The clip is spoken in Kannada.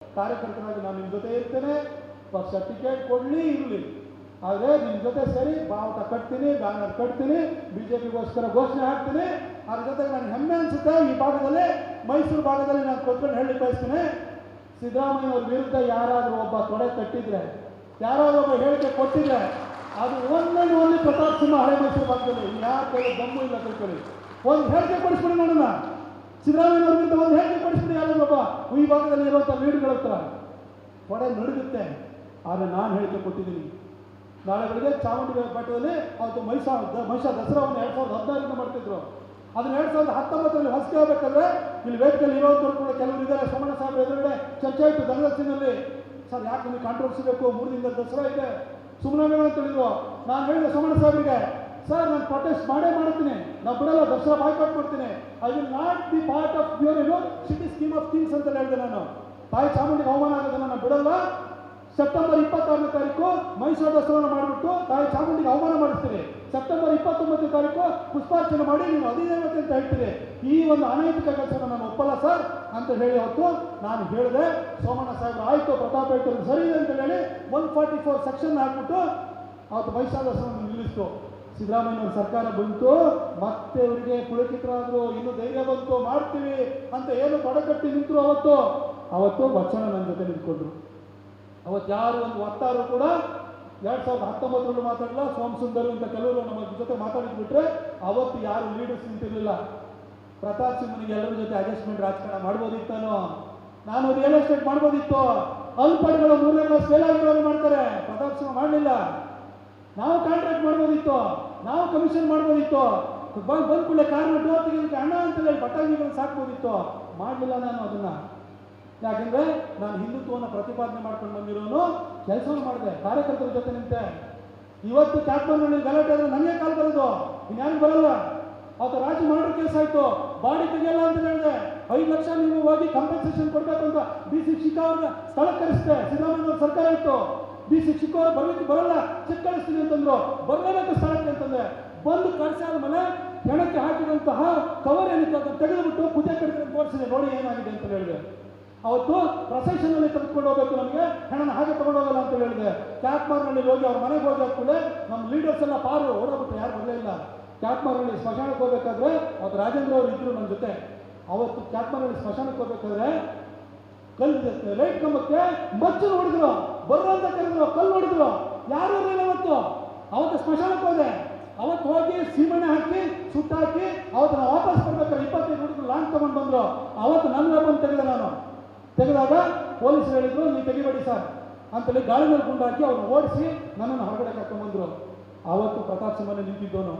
ಕಾರ್ಯಕರ್ತನಾಗಿ ನಾನು ನಿಮ್ಮ ಜೊತೆ ಇರ್ತೇನೆ. ಪಕ್ಷ ಟಿಕೆಟ್ ಕೊಡಲಿ ಇರಲಿ, ಆದರೆ ನಿಮ್ಮ ಜೊತೆ ಸೇರಿ ಬಾವುಟ ಕಟ್ತೀನಿ, ಬ್ಯಾನರ್ ಕಟ್ತೀನಿ, ಬಿಜೆಪಿಗೋಸ್ಕರ ಘೋಷಣೆ ಹಾಕ್ತೀನಿ. ಅದ್ರ ಜೊತೆಗೆ ನನಗೆ ಹೆಮ್ಮೆ ಅನಿಸುತ್ತೆ, ಈ ಭಾಗದಲ್ಲಿ ಮೈಸೂರು ಭಾಗದಲ್ಲಿ ನಾನು ಕೊಟ್ಕೊಂಡು ಹೇಳಿ ಬಯಸ್ತೀನಿ, ಸಿದ್ದರಾಮಯ್ಯ ಅವ್ರ ವಿರುದ್ಧ ಯಾರಾದರೂ ಒಬ್ಬ ತೊಡೆ ಕಟ್ಟಿದ್ರೆ, ಯಾರಾದರೂ ಒಬ್ಬ ಹೇಳಿಕೆ ಕೊಟ್ಟಿದ್ರೆ, ಅದು ಒಂದೊಂದು ಪ್ರತಾಪ್ ಸಿಂಹ ಹಳೆ ಮೈಸೂರು ಭಾಗದಲ್ಲಿ ಯಾರ ಕೈಲಿ ದಮ್ಮು ಇಲ್ಲ ತಿಳ್ಕೊಳ್ಳಿ. ಒಂದು ಹೇಳಿಕೆ ಕೊಡಿಸ್ಬಿಡಿ ನನ್ನ ಸಿದ್ದರಾಮಯ್ಯ ಅವ್ರ ವಿರುದ್ಧ ಒಂದು ಹೇಳಿಕೆ ಕೊಡಿಸ್ಬಿಡಿ. ಯಾರಾದ್ರೂ ಒಬ್ಬ ಈ ಭಾಗದಲ್ಲಿ ಇರುವಂಥ ಲೀಡ್ಗಳ ಹತ್ರ ತೊಡೆ ನಡುಗುತ್ತೆ. ಆದರೆ ನಾನು ಹೇಳಿಕೆ ಕೊಟ್ಟಿದ್ದೀನಿ. ನಾಳೆ ಬೆಳಗ್ಗೆ ಚಾಮುಂಡಿ ಬೆಟ್ಟದಲ್ಲಿ ಅವತ್ತು ಮಹಿಷಾ ದಸರಾವನ್ನು 2016 ಮಾಡ್ತಿದ್ರು. ಅದನ್ನ 2019 ಹೊಸಗೆ ಆಗಬೇಕಾದ್ರೆ ಇಲ್ಲಿ ವೇದಿಕೆಯಲ್ಲಿ ಇರೋದ್ರು ಕೂಡ ಕೆಲವರು ಇದ್ದಾರೆ. ಸೋಮಣ್ಣ ಸಾಹೇಬ್ ಎದುರುಗಡೆ ಚರ್ಚೆ ಆಯಿತು ಧನಲಕ್ಷ್ಮಿನಲ್ಲಿ. ಸರ್ ಯಾಕೆ ನಿಮಗೆ ಕಾಂಟ್ರವರ್ಸಿ ಬೇಕು, 3 ದಿನದ ದಸರಾ ಇದೆ, ಸುಮ್ಮನೆ ಅಂತ ಹೇಳಿದ್ರು. ನಾನು ಹೇಳಿದೆ ಸೋಮಣ್ಣ ಸಾಹೇಬ್ರಿಗೆ, ಸರ್ ನಾನು ಪ್ರೊಟೆಸ್ಟ್ ಮಾಡ್ತೀನಿ, ನಾವು ಬಿಡಲ್ಲ, ದಸರಾ ಬಾಯ್ಕಾಟ್ ಮಾಡ್ತೀನಿ. I will not be part of your city scheme of things ಅಂತ ಹೇಳಿದೆ. ನಾನು ತಾಯಿ ಚಾಮುಂಡಿಗೆ ಅವಮಾನ ಆಗೋದನ್ನು ನಾನು ಬಿಡಲ್ಲ. ಸೆಪ್ಟೆಂಬರ್ 26ನೇ ತಾರೀಕು ಮೈಸೂರು ದಸರಾ ಮಾಡಿಬಿಟ್ಟು ತಾಯಿ ಚಾಮುಂಡಿಗೆ ಅವಮಾನ ಮಾಡಿಸ್ತೀರಿ. ಸೆಪ್ಟೆಂಬರ್ 29ನೇ ತಾರೀಕು ಪುಷ್ಪಾರ್ಚನೆ ಮಾಡಿ ನೀವು ಅಧಿದೇವತೆ ಅಂತ ಹೇಳ್ತೀರಿ. ಈ ಒಂದು ಅನೈತಿಕ ಕೆಲಸನ ನಾನು ಒಪ್ಪಲ್ಲ ಸರ್ ಅಂತ ಹೇಳಿ ಅವತ್ತು ನಾನು ಹೇಳಿದೆ. ಸೋಮಣ್ಣ ಸಾಹೇಬ್ ಆಯಿತು, ಪ್ರತಾಪ್ ಹೇಳ್ತಾರೆ ಸರಿ ಇದೆ ಅಂತ ಹೇಳಿ 144 ಸೆಕ್ಷನ್ ಹಾಕ್ಬಿಟ್ಟು ಅವತ್ತು ಮೈಸೂರು ದಸರಾ ನಿಲ್ಲಿಸ್ತು. ಸಿದ್ದರಾಮಯ್ಯವ್ರ ಸರ್ಕಾರ ಬಂತು, ಮತ್ತೆ ಇವರಿಗೆ ಪುಳಕಿತರಾದ್ರು, ಇನ್ನೂ ಧೈರ್ಯ ಬಂತು, ಮಾಡ್ತೀವಿ ಅಂತ ಏನು ತೊಡಕಟ್ಟಿ ನಿಂತರು. ಅವತ್ತು ಬಚ್ಚಣ್ಣ ನನ್ನ ಜೊತೆ ನಿಂತ್ಕೊಂಡ್ರು. ಅವತ್ತು ಯಾರು ಒಂದು ವಕ್ತಾರರು ಕೂಡ 2019 ಮಾತಾಡಲ್ಲ, ಸೋಮಸುಂದರ್ ಅಂತ ಕೆಲವರು ನಮ್ಮ ಜೊತೆ ಮಾತಾಡಿದ್ಬಿಟ್ರೆ ಅವತ್ತು ಯಾರು ಲೀಡರ್ಸ್ ನಿಂತಿರಲಿಲ್ಲ. ಪ್ರತಾಪ್ ಸಿಂಹನಿಗೆ ಎಲ್ಲರ ಜೊತೆ ಅಡ್ಜಸ್ಟ್ಮೆಂಟ್ ರಾಜಕಾರಣ ಮಾಡ್ಬೋದಿತ್ತಾನೋ, ನಾನು ರಿಯಲ್ ಎಸ್ಟೇಟ್ ಮಾಡ್ಬೋದಿತ್ತು. ಅಲ್ಪಡಿಗಳು 3ನೇ ಕ್ಲಾಸ್ ಫೇಲ್ ಆಗಿರೋರು ಮಾಡ್ತಾರೆ, ಪ್ರತಾಪ್ ಸಿಂಹ ಮಾಡಲಿಲ್ಲ. ನಾವು ಕಾಂಟ್ರಾಕ್ಟ್ ಮಾಡ್ಬೋದಿತ್ತು, ನಾವು ಕಮಿಷನ್ ಮಾಡ್ಬೋದಿತ್ತು, ಬಂದ್ ಕೂಡಲೇ ಕಾರಣ ಡೋರ್ ತೆಗೆದಕ್ಕೆ ಹಣ ಅಂತ ಹೇಳಿ ಬಟಾಣಿಗಳನ್ನು ಸಾಕ್ಬೋದಿತ್ತು. ಮಾಡಲಿಲ್ಲ ನಾನು ಅದನ್ನ. ಯಾಕೆಂದ್ರೆ ನಾನು ಹಿಂದುತ್ವವನ್ನು ಪ್ರತಿಪಾದನೆ ಮಾಡ್ಕೊಂಡು ಬಂದಿರೋನು, ಕೆಲಸವನ್ನು ಮಾಡಿದೆ, ಕಾರ್ಯಕರ್ತರ ಜೊತೆ ನಿಂತೆ. ಇವತ್ತು ಕ್ಯಾಟ್ಮನ್ನಲ್ಲಿ ಗಲಾಟೆ ಆದ್ರೆ ನನಗೆ ಕಾಲ್ ಬರೋದು, ಇನ್ಯಾರು ಬರಲ್ಲ. ಅವತ್ತು ರಾಜ್ಯ ಮಾಡೋ ಕೇಸ್ ಆಯ್ತು, ಬಾಡಿ ತೆಗೆಯಲ್ಲ ಅಂತ ಹೇಳಿದೆ. 5 ಲಕ್ಷ ನೀವು ಹೋಗಿ ಕಂಪನ್ಸೇಷನ್ ಕೊಡ್ಬೇಕು ಅಂತ ಡಿ ಸಿ ಶಿಖಾ ಅವ್ರನ್ನ ಸ್ಥಳಕ್ಕೆ ಕರೆಸಿದೆ. ಸಿದ್ದರಾಮಯ್ಯ ಸರ್ಕಾರ ಇತ್ತು, ಡಿ ಸಿ ಶಿಖಾ ಅವರು ಬರ್ಲಿಕ್ಕೆ ಬರಲ್ಲ, ಚೆಕ್ ಕಳಿಸ್ತೀನಿ ಅಂತಂದ್ರು. ಬರಲೇಬೇಕು ಸ್ಥಳಕ್ಕೆ ಅಂತಂದ್ರೆ ಬಂದು ಕಳಿಸಾದ ಮೇಲೆ ಹೆಣಕ್ಕೆ ಹಾಕಿದಂತಹ ಕವರ್ ಏನಿತ್ತು ಅದನ್ನು ತೆಗೆದುಬಿಟ್ಟು ಪೂಜೆ ಕಡೆ ತೋರಿಸಿದೆ, ನೋಡಿ ಏನಾಗಿದೆ ಅಂತ ಹೇಳಿದೆ. ಅವತ್ತು ಪ್ರೊಸೆಷನಲ್ಲಿ ತೆಗೆದುಕೊಂಡು ಹೋಗ್ಬೇಕು, ನಮಗೆ ಹೆಣನ ಹಾಗೆ ತಗೊಂಡೋಗಲ್ಲ ಅಂತ ಹೇಳಿದೆ. ಕ್ಯಾಟ್ಮಾರ್ನಲ್ಲಿ ಹೋಗಿ ಅವ್ರ ಮನೆಗೆ ಹೋಗಿ ಹಾಕುಳೆ ನಮ್ಮ ಲೀಡರ್ಸ್ ಎಲ್ಲ ಪಾರು ಓಡೋಗ್ಬಿಟ್ರೆ ಯಾರು ಬರಲೇ ಇಲ್ಲ. ಕ್ಯಾಟ್ಮಾರ್ನಲ್ಲಿ ಸ್ಮಶಾನಕ್ಕೆ ಹೋಗ್ಬೇಕಾದ್ರೆ ಅವತ್ತು ರಾಜೇಂದ್ರ ಅವರು ಇದ್ರು ನನ್ನ ಜೊತೆ. ಅವತ್ತು ಕ್ಯಾಟ್ಮಾರ್ನಲ್ಲಿ ಸ್ಮಶಾನಕ್ಕೆ ಹೋಗ್ಬೇಕಾದ್ರೆ ಕಲ್ಲು ಲೈಟ್ ಕಂಬಕ್ಕೆ ಮಚ್ಚು ಹೊಡೆದ್ರು, ಬರ್ರು ಅಂತ ಕರೆದ್ರು, ಕಲ್ಲು ಹೊಡೆದ್ರು, ಯಾರು ಇರಲಿಲ್ಲ ಅವತ್ತು ಸ್ಮಶಾನಕ್ಕೆ ಹೋದೆ. ಅವತ್ತು ಹೋಗಿ ಸೀಮೆಣ್ಣೆ ಹಾಕಿ ಸುಟ್ಟಾಕಿ ಅವತ್ತು ನಾವು ವಾಪಸ್ ಬರ್ಬೇಕಾದ್ರೆ 25 ಹುಡುಗರು ಲಾಂಗ್ ತಗೊಂಡು ಬಂದ್ರು. ಅವತ್ತು ನನ್ನ ವೆಪನ್ ತೆಗೆದಾಗ ಪೊಲೀಸರು ಹೇಳಿದ್ರು, ನೀವು ತೆಗಿಬೇಡಿ ಸರ್ ಅಂತೇಳಿ ಗಾಳಿ ಮೇಲೆ ಗುಂಡು ಹಾಕಿ ಅವ್ರನ್ನ ಓಡಿಸಿ ನನ್ನನ್ನು ಹೊರಗಡೆ ಕರ್ಕೊಂಡ್ಬಂದ್ರು. ಆವತ್ತು ಪ್ರತಾಪ್ ಸಿಂಹನೇ ನಿಂತಿದ್ದವನು.